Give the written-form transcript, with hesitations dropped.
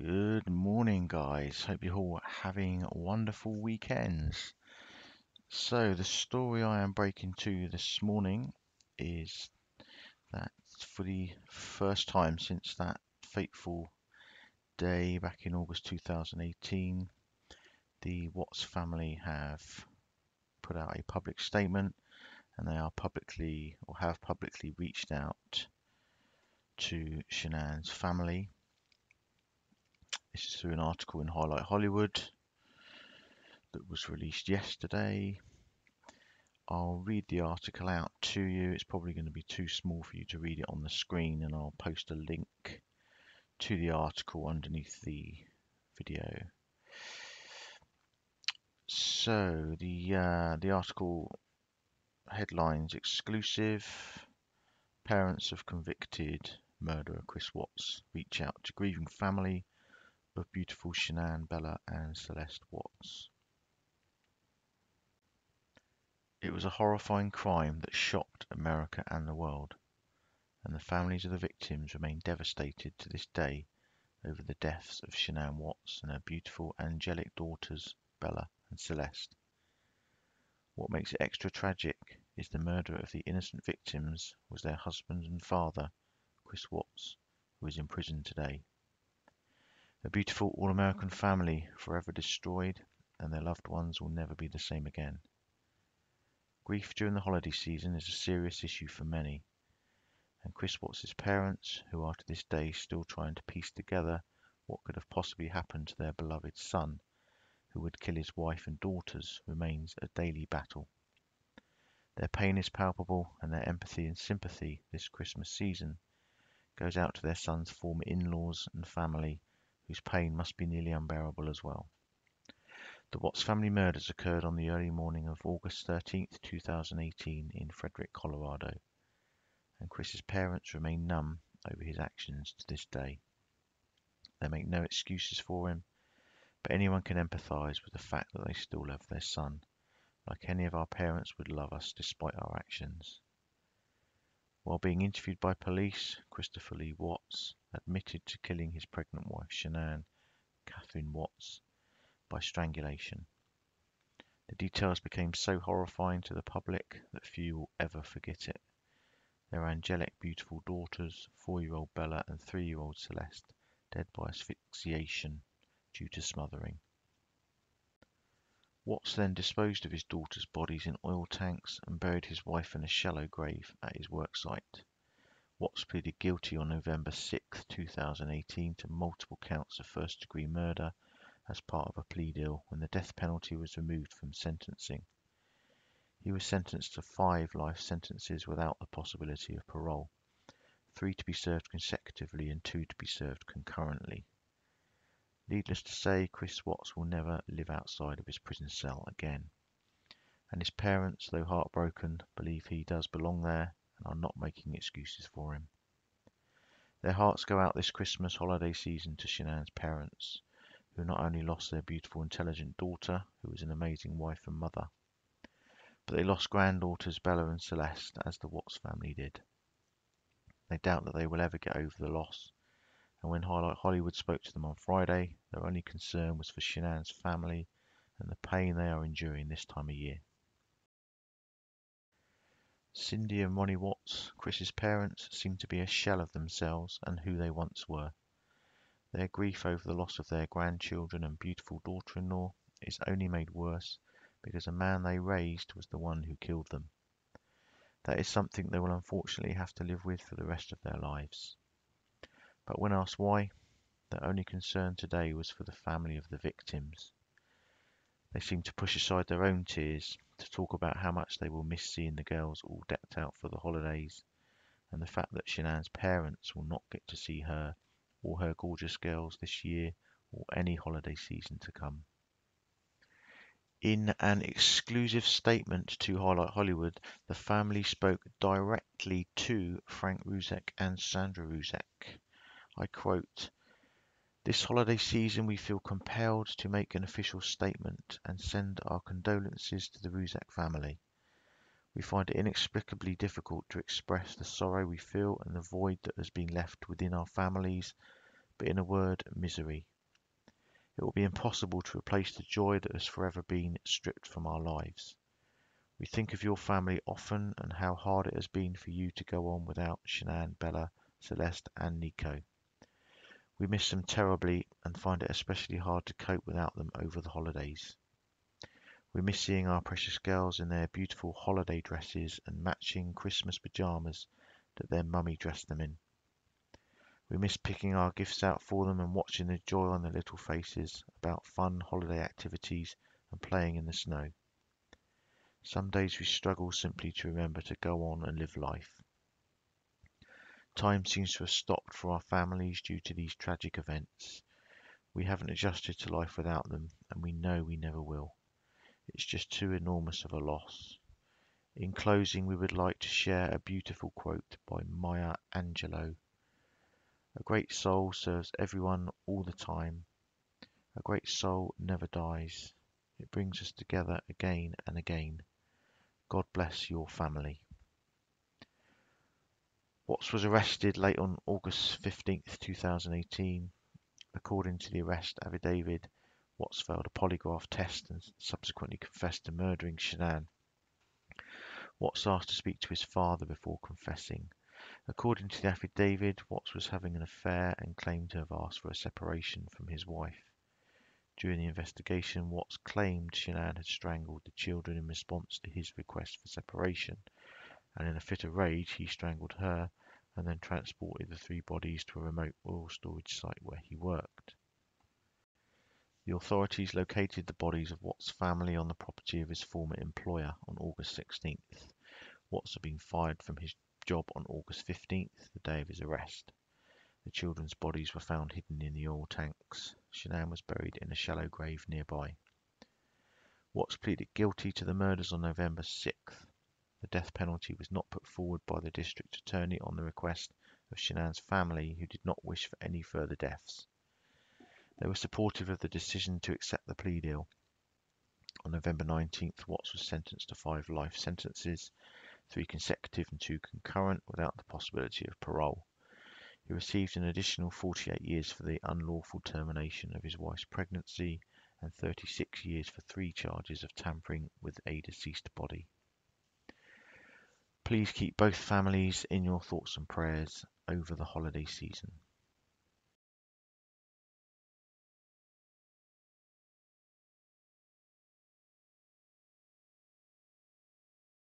Good morning, guys. Hope you're all having wonderful weekends. So, the story I am breaking to this morning is that for the first time since that fateful day back in August 2018, the Watts family have put out a public statement and they are publicly or have publicly reached out to Shanann's family. This is through an article in Highlight Hollywood that was released yesterday. I'll read the article out to you. It's probably going to be too small for you to read it on the screen, and I'll post a link to the article underneath the video. So the article headlines: exclusive. Parents of convicted murderer Chris Watts reach out to grieving family of beautiful Shanann, Bella and Celeste Watts. It was a horrifying crime that shocked America and the world, and the families of the victims remain devastated to this day over the deaths of Shanann Watts and her beautiful angelic daughters Bella and Celeste. What makes it extra tragic is the murder of the innocent victims was their husband and father, Chris Watts, who is in prison today. A beautiful all-American family forever destroyed, and their loved ones will never be the same again. Grief during the holiday season is a serious issue for many, and Chris Watts' parents, who are to this day still trying to piece together what could have possibly happened to their beloved son, who would kill his wife and daughters, remains a daily battle. Their pain is palpable, and their empathy and sympathy this Christmas season goes out to their son's former in-laws and family, whose pain must be nearly unbearable as well. The Watts family murders occurred on the early morning of August 13th, 2018 in Frederick, Colorado, and Chris's parents remain numb over his actions to this day. They make no excuses for him, but anyone can empathize with the fact that they still love their son, like any of our parents would love us despite our actions. While being interviewed by police, Christopher Lee Watts admitted to killing his pregnant wife Shanann, Catherine Watts, by strangulation. The details became so horrifying to the public that few will ever forget it. Their angelic, beautiful daughters, 4-year-old Bella and 3-year-old Celeste, dead by asphyxiation due to smothering. Watts then disposed of his daughters' bodies in oil tanks and buried his wife in a shallow grave at his worksite. Watts pleaded guilty on November 6, 2018 to multiple counts of first-degree murder as part of a plea deal when the death penalty was removed from sentencing. He was sentenced to 5 life sentences without the possibility of parole, 3 to be served consecutively and 2 to be served concurrently. Needless to say, Chris Watts will never live outside of his prison cell again, and his parents, though heartbroken, believe he does belong there and are not making excuses for him. Their hearts go out this Christmas holiday season to Shanann's parents, who not only lost their beautiful, intelligent daughter, who was an amazing wife and mother, but they lost granddaughters Bella and Celeste, as the Watts family did. They doubt that they will ever get over the loss, and when Hollywood spoke to them on Friday, their only concern was for Shanann's family and the pain they are enduring this time of year. Cindy and Ronnie Watts, Chris's parents, seem to be a shell of themselves and who they once were. Their grief over the loss of their grandchildren and beautiful daughter-in-law is only made worse because a man they raised was the one who killed them. That is something they will unfortunately have to live with for the rest of their lives. But when asked why, their only concern today was for the family of the victims. They seem to push aside their own tears to talk about how much they will miss seeing the girls all decked out for the holidays, and the fact that Shanann's parents will not get to see her or her gorgeous girls this year or any holiday season to come. In an exclusive statement to Highlight Hollywood, the family spoke directly to Frank Rzucek and Sandra Rzucek. I quote, "This holiday season we feel compelled to make an official statement and send our condolences to the Rzucek family. We find it inexplicably difficult to express the sorrow we feel and the void that has been left within our families, but in a word, misery. It will be impossible to replace the joy that has forever been stripped from our lives. We think of your family often and how hard it has been for you to go on without Shanann, Bella, Celeste and Nico. We miss them terribly and find it especially hard to cope without them over the holidays. We miss seeing our precious girls in their beautiful holiday dresses and matching Christmas pyjamas that their mummy dressed them in. We miss picking our gifts out for them and watching the joy on their little faces about fun holiday activities and playing in the snow. Some days we struggle simply to remember to go on and live life. Time seems to have stopped for our families due to these tragic events. We haven't adjusted to life without them, and we know we never will. It's just too enormous of a loss. In closing, we would like to share a beautiful quote by Maya Angelou. A great soul serves everyone all the time. A great soul never dies. It brings us together again and again. God bless your family. Watts was arrested late on August 15th, 2018. According to the arrest affidavit, Watts failed a polygraph test and subsequently confessed to murdering Shanann. Watts asked to speak to his father before confessing. According to the affidavit, Watts was having an affair and claimed to have asked for a separation from his wife. During the investigation, Watts claimed Shanann had strangled the children in response to his request for separation, and in a fit of rage he strangled her and then transported the three bodies to a remote oil storage site where he worked. The authorities located the bodies of Watts' family on the property of his former employer on August 16th. Watts had been fired from his job on August 15th, the day of his arrest. The children's bodies were found hidden in the oil tanks. Shanann was buried in a shallow grave nearby. Watts pleaded guilty to the murders on November 6th. The death penalty was not put forward by the district attorney on the request of Shanann's family, who did not wish for any further deaths. They were supportive of the decision to accept the plea deal. On November 19th, Watts was sentenced to 5 life sentences, 3 consecutive and 2 concurrent, without the possibility of parole. He received an additional 48 years for the unlawful termination of his wife's pregnancy and 36 years for 3 charges of tampering with a deceased body. Please keep both families in your thoughts and prayers over the holiday season.